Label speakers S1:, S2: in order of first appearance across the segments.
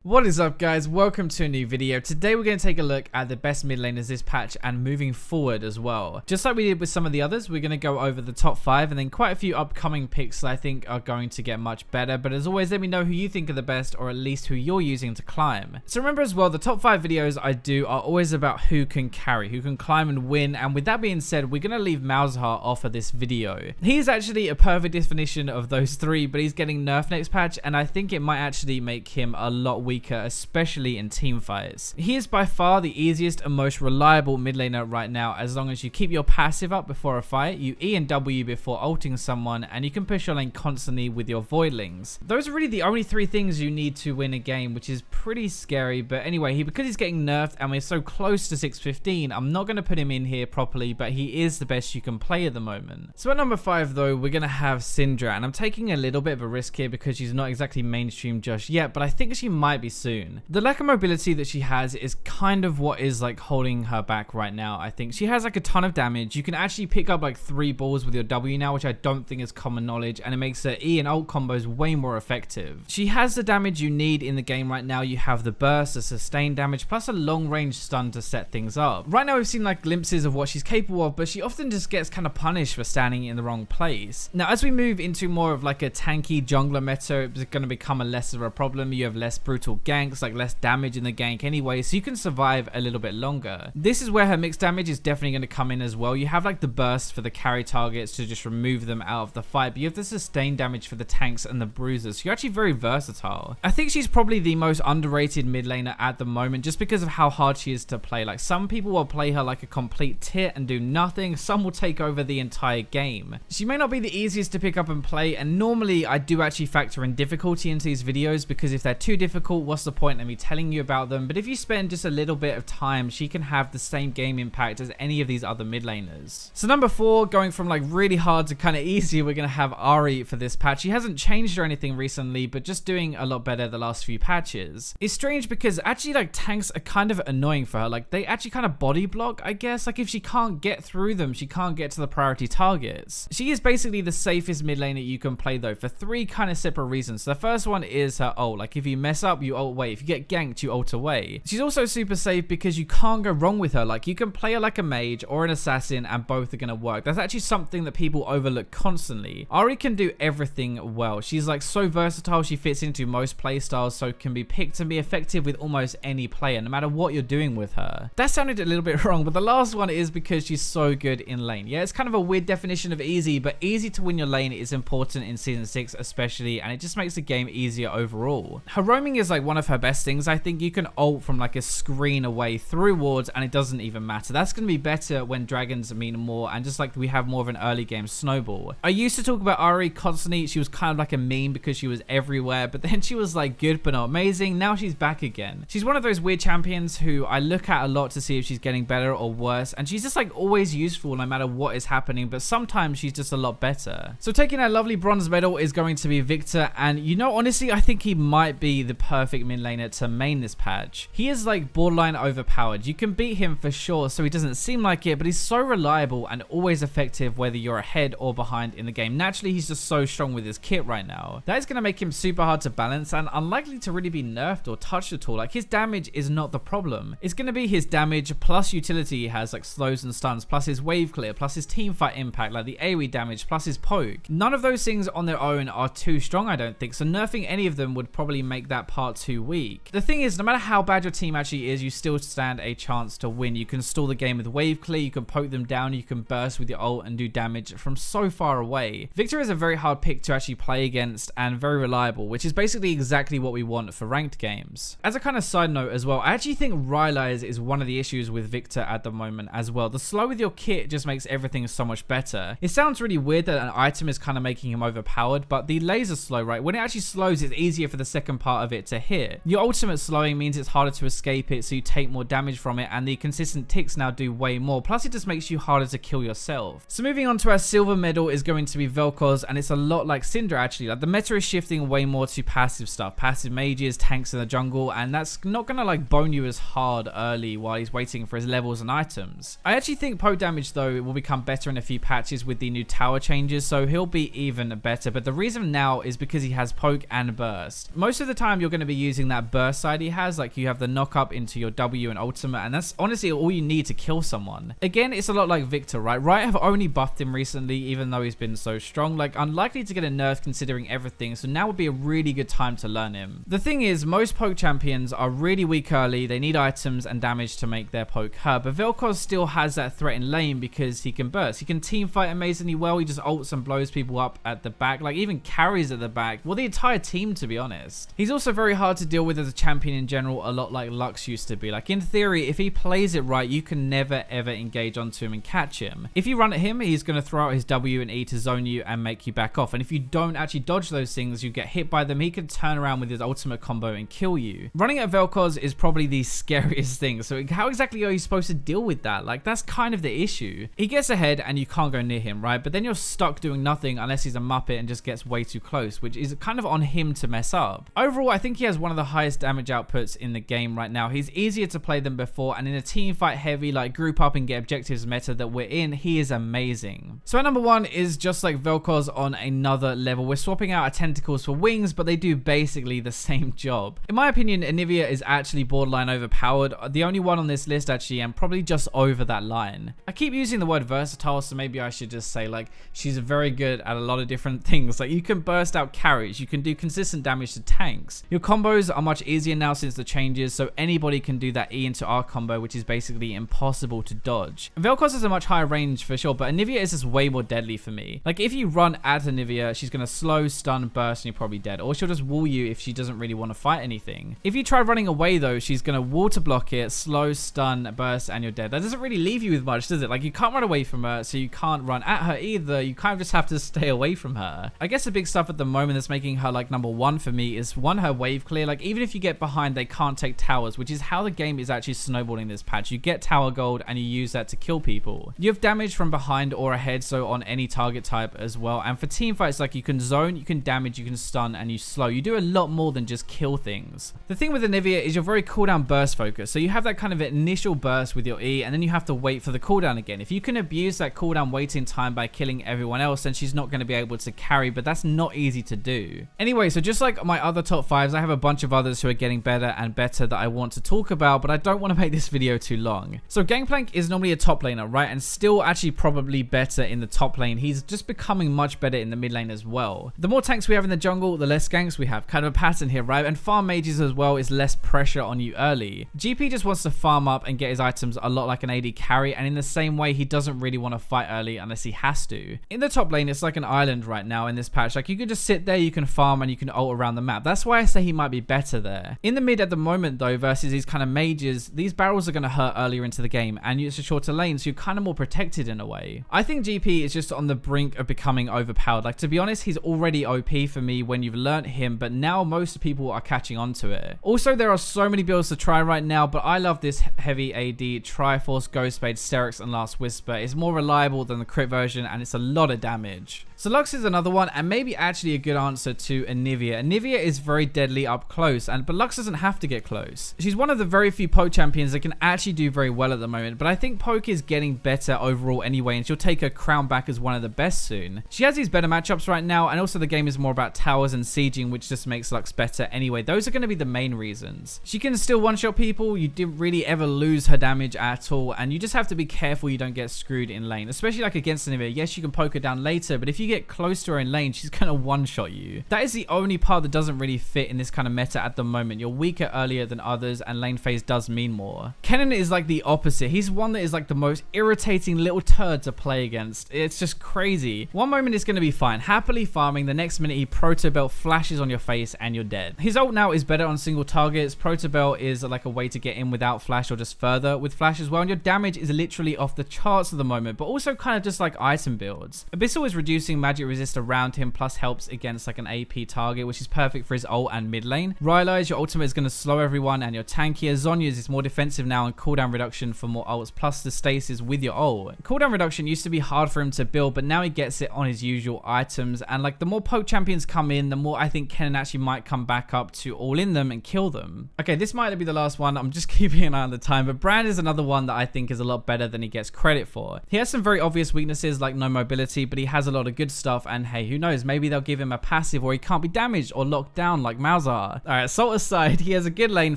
S1: What is up, guys? Welcome to a new video. Today we're going to take a look at the best mid laners this patch and moving forward as well. Just like we did with some of the others, we're going to go over the top 5 and then quite a few upcoming picks that I think are going to get much better. But as always, let me know who you think are the best, or at least who you're using to climb. So remember as well, the top 5 videos I do are always about who can carry, who can climb and win. And with that being said, we're going to leave Malzahar off of this video. He is actually a perfect definition of those three, but he's getting nerfed next patch, and I think it might actually make him a lot weaker, especially in team fights. He is by far the easiest and most reliable mid laner right now, as long as you keep your passive up before a fight, you E and W before ulting someone, and you can push your lane constantly with your voidlings. Those are really the only 3 things you need to win a game, which is pretty scary. But anyway, because he's getting nerfed and we're so close to 615, I'm not going to put him in here properly, but he is the best you can play at the moment. So at number 5 though, we're going to have Syndra, and I'm taking a little bit of a risk here because she's not exactly mainstream just yet, but I think she might be soon. The lack of mobility that she has is kind of what is like holding her back right now. I think she has like a ton of damage. You can actually pick up like 3 balls with your W now, which I don't think is common knowledge, and it makes her E and ult combos way more effective. She has the damage you need in the game right now. You have the burst, the sustained damage, plus a long range stun to set things up. Right now we've seen like glimpses of what she's capable of, but she often just gets kind of punished for standing in the wrong place. Now as we move into more of like a tanky jungler meta, it's going to become a less of a problem. You have less brutal ganks, like less damage in the gank anyway, so you can survive a little bit longer. This is where her mixed damage is definitely going to come in as well. You have like the burst for the carry targets to just remove them out of the fight, but you have the sustained damage for the tanks and the bruisers, so you're actually very versatile. I think she's probably the most underrated mid laner at the moment, just because of how hard she is to play. Like some people will play her like a complete tit and do nothing, some will take over the entire game. She may not be the easiest to pick up and play, and normally I do actually factor in difficulty into these videos, because if they're too difficult, what's the point of me telling you about them? But if you spend just a little bit of time, she can have the same game impact as any of these other mid laners. So number 4, going from like really hard to kind of easy, we're going to have Ahri for this patch. She hasn't changed or anything recently, but just doing a lot better the last few patches. It's strange because actually like tanks are kind of annoying for her. Like they actually kind of body block, I guess. Like if she can't get through them, she can't get to the priority targets. She is basically the safest mid laner you can play though, for 3 kind of separate reasons. So the first one is her ult. Like if you mess up, you ult away. If you get ganked, you ult away. She's also super safe because you can't go wrong with her. Like you can play her like a mage or an assassin and both are going to work. That's actually something that people overlook constantly. Ahri can do everything well. She's like so versatile. She fits into most playstyles, so can be picked and be effective with almost any player, no matter what you're doing with her. That sounded a little bit wrong, but the last one is because she's so good in lane. Yeah, it's kind of a weird definition of easy, but easy to win your lane is important in season 6 especially, and it just makes the game easier overall. Her roaming is like one of her best things. I think you can ult from like a screen away through wards and it doesn't even matter. That's going to be better when dragons mean more, and just like we have more of an early game snowball. I used to talk about Ahri constantly. She was kind of like a meme because she was everywhere, but then she was like good but not amazing. Now she's back again. She's one of those weird champions who I look at a lot to see if she's getting better or worse, and she's just like always useful no matter what is happening, but sometimes she's just a lot better. So taking our lovely bronze medal is going to be Victor, and you know, honestly I think he might be the perfect mid laner to main this patch. He is like borderline overpowered. You can beat him for sure, so he doesn't seem like it, but he's so reliable and always effective whether you're ahead or behind in the game. Naturally, he's just so strong with his kit right now. That is going to make him super hard to balance and unlikely to really be nerfed or touched at all. Like his damage is not the problem. It's going to be his damage plus utility he has, like slows and stuns, plus his wave clear, plus his team fight impact, like the AoE damage, plus his poke. None of those things on their own are too strong, I don't think, so nerfing any of them would probably make that part too weak. The thing is, no matter how bad your team actually is, you still stand a chance to win. You can stall the game with wave clear, you can poke them down, you can burst with your ult and do damage from so far away. Victor is a very hard pick to actually play against and very reliable, which is basically exactly what we want for ranked games. As a kind of side note as well, I actually think Rylai's is one of the issues with Victor at the moment as well. The slow with your kit just makes everything so much better. It sounds really weird that an item is kind of making him overpowered, but the laser slow, right? When it actually slows, it's easier for the second part of it to hit. Your ultimate slowing means it's harder to escape it, so you take more damage from it, and the consistent ticks now do way more. Plus it just makes you harder to kill yourself. So moving on to our silver medal is going to be Velcro's, and it's a lot like Syndra actually. Like the meta is shifting way more to passive stuff, passive mages, tanks in the jungle, and that's not gonna like bone you as hard early while he's waiting for his levels and items. I actually think poke damage though will become better in a few patches with the new tower changes, so he'll be even better, but the reason now is because he has poke and burst. Most of the time you're going to be be using that burst side he has. Like you have the knock up into your W and ultimate, and that's honestly all you need to kill someone. Again, it's a lot like Victor, right? Riot have only buffed him recently, even though he's been so strong. Like unlikely to get a nerf considering everything, so now would be a really good time to learn him. The thing is, most poke champions are really weak early. They need items and damage to make their poke hurt, but Velcro still has that threat in lane because he can burst. He can team fight amazingly well. He just ults and blows people up at the back, like even carries at the back. Well, the entire team, to be honest. He's also very hard to deal with as a champion in general, a lot like Lux used to be. Like in theory, if he plays it right, you can never ever engage onto him and catch him. If you run at him, he's going to throw out his W and E to zone you and make you back off. And if you don't actually dodge those things, you get hit by them. He can turn around with his ultimate combo and kill you. Running at Velcro's is probably the scariest thing. So how exactly are you supposed to deal with that? Like that's kind of the issue. He gets ahead and you can't go near him, right? But then you're stuck doing nothing unless he's a muppet and just gets way too close, which is kind of on him to mess up. Overall, I think he has one of the highest damage outputs in the game right now. He's easier to play than before, and in a team fight heavy like group up and get objectives meta that we're in, he is amazing. So at number 1 is just like Velcro's on another level. We're swapping out our tentacles for wings, but they do basically the same job. In my opinion, Anivia is actually borderline overpowered. The only one on this list actually, and probably just over that line. I keep using the word versatile, so maybe I should just say like she's very good at a lot of different things. Like you can burst out carries, you can do consistent damage to tanks. Your combos are much easier now since the changes, so anybody can do that E into R combo, which is basically impossible to dodge. Velcro's has a much higher range for sure, but Anivia is just way more deadly for me. Like if you run at Anivia, she's gonna slow, stun, burst, and you're probably dead. Or she'll just wall you if she doesn't really want to fight anything. If you try running away though, she's gonna wall to block it, slow, stun, burst, and you're dead. That doesn't really leave you with much, does it? Like you can't run away from her, so you can't run at her either. You kind of just have to stay away from her. I guess the big stuff at the moment that's making her like number 1 for me is one, her wave clear. Like even if you get behind, they can't take towers, which is how the game is actually snowballing this patch. You get tower gold and you use that to kill people. You have damage from behind or ahead, so on any target type as well. And for team fights, like you can zone, you can damage, you can stun, and you slow. You do a lot more than just kill things. The thing with Anivia is you're very cooldown burst focused, so you have that kind of initial burst with your E, and then you have to wait for the cooldown again. If you can abuse that cooldown waiting time by killing everyone else, then she's not going to be able to carry, but that's not easy to do. Anyway, so just like my other top 5s, I have a bunch of others who are getting better and better that I want to talk about, but I don't want to make this video too long. So Gangplank is normally a top laner, right? And still actually probably better in the top lane. He's just becoming much better in the mid lane as well. The more tanks we have in the jungle, the less ganks we have. Kind of a pattern here, right? And farm mages as well is less pressure on you early. GP just wants to farm up and get his items a lot like an AD carry, and in the same way, he doesn't really want to fight early unless he has to. In the top lane, it's like an island right now in this patch. Like you can just sit there, you can farm, and you can ult around the map. That's why I say he might be better there. In the mid at the moment though, versus these kind of mages, these barrels are going to hurt earlier into the game, and it's a shorter lane, so you're kind of more protected in a way. I think GP is just on the brink of becoming overpowered. Like to be honest, he's already OP for me when you've learnt him, but now most people are catching on to it. Also, there are so many builds to try right now, but I love this heavy AD, Triforce, Ghostblade, Sterix, and Last Whisper. It's more reliable than the crit version, and it's a lot of damage. So Lux is another one, and maybe actually a good answer to Anivia. Anivia is very deadly up close, but Lux doesn't have to get close. She's one of the very few poke champions that can actually do very well at the moment, but I think poke is getting better overall anyway, and she'll take her crown back as one of the best soon. She has these better matchups right now, and also the game is more about towers and sieging, which just makes Lux better anyway. Those are going to be the main reasons. She can still one-shot people. You didn't really ever lose her damage at all, and you just have to be careful you don't get screwed in lane, especially like against Anivia. Yes, you can poke her down later, but if you get close to her in lane, she's going to one-shot you. That is the only part that doesn't really fit in this kind of meta at the moment. You're weaker earlier than others, and lane phase does mean more. Kennen is like the opposite. He's one that is like the most irritating little turd to play against. It's just crazy. One moment is going to be fine, happily farming. The next minute he proto belt flashes on your face and you're dead. His ult now is better on single targets. Proto belt is like a way to get in without flash or just further with flash as well. And your damage is literally off the charts at the moment, but also kind of just like item builds. Abyssal is reducing magic resist around him, plus helps against like an AP target, which is perfect for his ult and mid lane. Rylai's, your ultimate is going to slow everyone and you're tankier. Zhonya's is more defensive now and cooldown reduction for more ults, plus the stasis with your ult. Cooldown reduction used to be hard for him to build, but now he gets it on his usual items, and like the more poke champions come in, the more I think Kennen actually might come back up to all in them and kill them. Okay, this might be the last one. I'm just keeping an eye on the time, but Brand is another one that I think is a lot better than he gets credit for. He has some very obvious weaknesses like no mobility, but he has a lot of good stuff, and hey, who knows, maybe they'll give him a passive or he can't be damaged or locked down like Malzahar. Alright, Assault aside, he has a good lane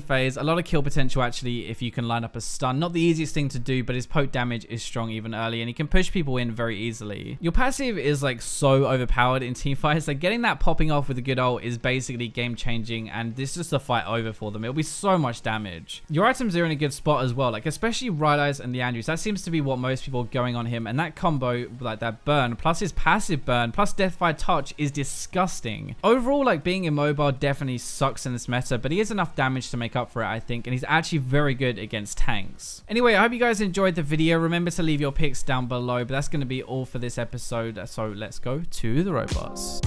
S1: phase, a lot of kill potential actually if you can line up a stun. Not the easiest thing to do, but his poke damage is strong even early, and he can push people in very easily. Your passive is like so overpowered in teamfights, like getting that popping off with a good ult is basically game changing, and this is just a fight over for them. It'll be so much damage. Your items are in a good spot as well, like especially Bright Eyes and the Andrews. That seems to be what most people are going on him, and that combo, like that burn plus his passive burn plus Deathfire Touch is disgusting. Overall, like being immobile definitely sucks in this meta, but he has enough damage to make up for it, I think, and he's actually very good against tanks. Anyway, I hope you guys enjoyed the video. Remember to leave your picks down below, but that's going to be all for this episode, so let's go to the robots.